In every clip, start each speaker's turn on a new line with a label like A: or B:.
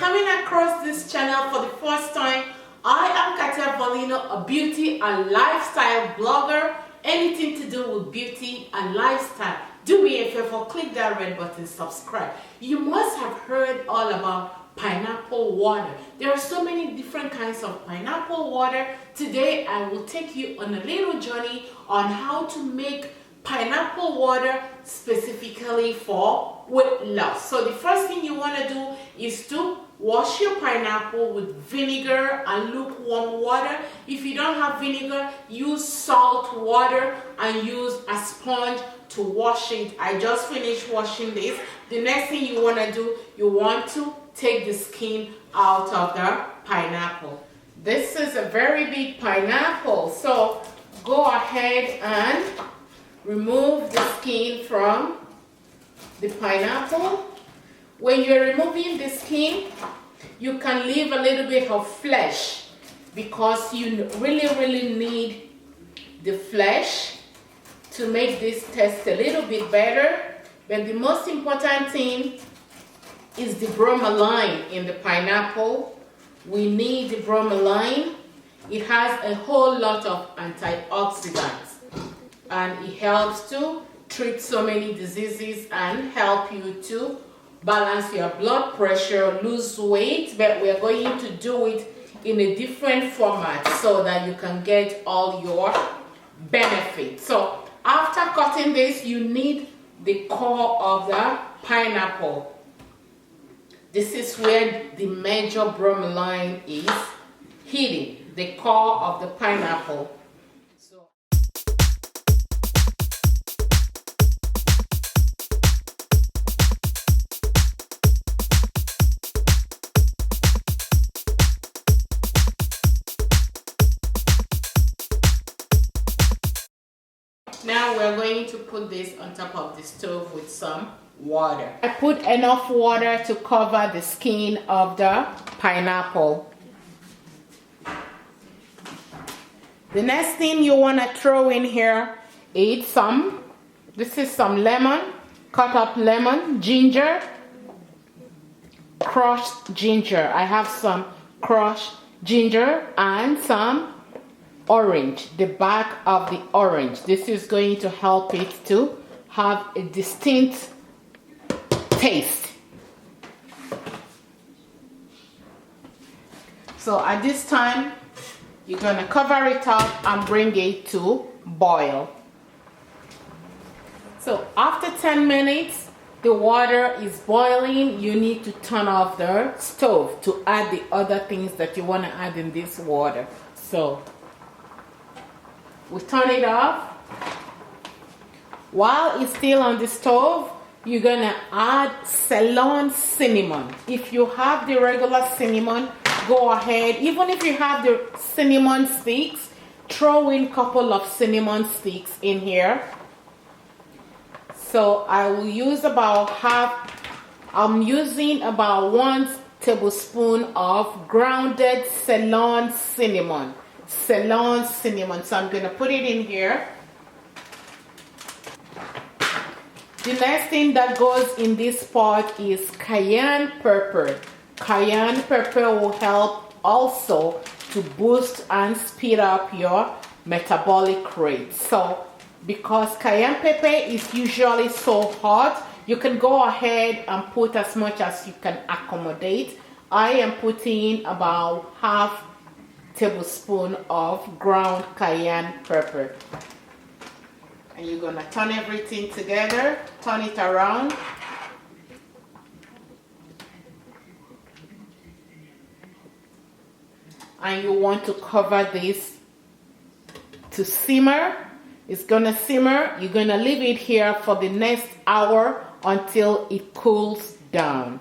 A: coming across this channel for the first time, I am Kartia, a beauty and lifestyle blogger. Anything to do with beauty and lifestyle. Do me a favor, click that red button, subscribe. You must have heard all about pineapple water. There are so many different kinds of pineapple water. Today I will take you on a little journey on how to make pineapple water specifically for weight loss. So the first thing you want to do is to wash your pineapple with vinegar and lukewarm water. If you don't have vinegar, use salt water and use a sponge to wash it. I just finished washing this. The next thing you want to do, you want to take the skin out of the pineapple. This is a very big pineapple, so go ahead and remove the skin from the pineapple. When you're removing the skin, you can leave a little bit of flesh because you really need the flesh to make this taste a little bit better. But the most important thing is the bromelain in the pineapple. We need the bromelain. It has a whole lot of antioxidants and it helps to treat so many diseases and help you to balance your blood pressure, lose weight, but we're going to do it in a different format so that you can get all your benefits. So after cutting this, you need the core of the pineapple. This is where the major bromelain is hidden, the core of the pineapple. Now we're going to put this on top of the stove with some water. I put enough water to cover the skin of the pineapple. The next thing you want to throw in here is some lemon, cut up lemon, ginger, crushed ginger. I have some crushed ginger and some orange, the back of the orange. This is going to help it to have a distinct taste. So at this time, you're going to cover it up and bring it to boil. So after 10 minutes, the water is boiling. You need to turn off the stove to add the other things that you want to add in this water. So we turn it off. While it's still on the stove, you're gonna add Ceylon cinnamon. If you have the regular cinnamon, go ahead. Even if you have the cinnamon sticks, throw in a couple of cinnamon sticks in here. So I will use about I'm using about 1 tablespoon of grounded Ceylon cinnamon. Ceylon cinnamon. So I'm going to put it in here. The next thing that goes in this pot is cayenne pepper. Cayenne pepper will help also to boost and speed up your metabolic rate. So because cayenne pepper is usually so hot, you can go ahead and put as much as you can accommodate. I am putting about half tablespoon of ground cayenne pepper, and you're gonna turn everything together, turn it around, and you want to cover this to simmer. It's gonna simmer. You're gonna leave it here for the next hour until it cools down.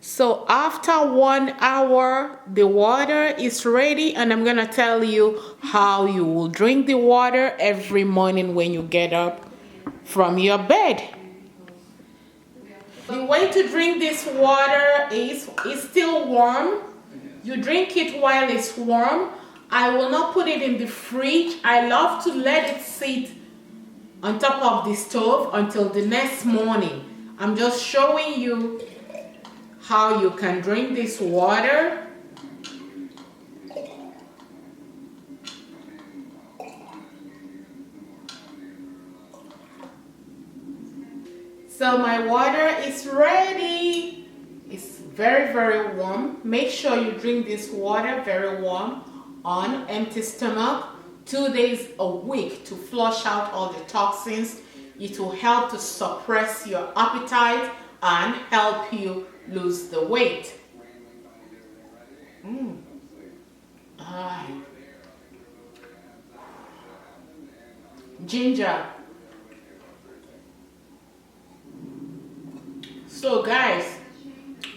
A: So after 1 hour, the water is ready, and I'm gonna tell you how you will drink the water every morning when you get up from your bed. The way to drink this water is it's still warm. You drink it while it's warm. I will not put it in the fridge. I love to let it sit on top of the stove until the next morning. I'm just showing you how you can drink this water. So my water is ready. It's very, very warm. Make sure you drink this water very warm on empty stomach 2 days a week to flush out all the toxins. It will help to suppress your appetite and help you lose the weight. Ginger. So guys,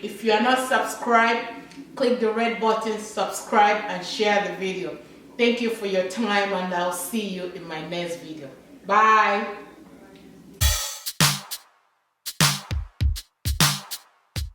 A: if you are not subscribed, click the red button, subscribe and share the video. Thank you for your time, and I'll see you in my next video. Bye.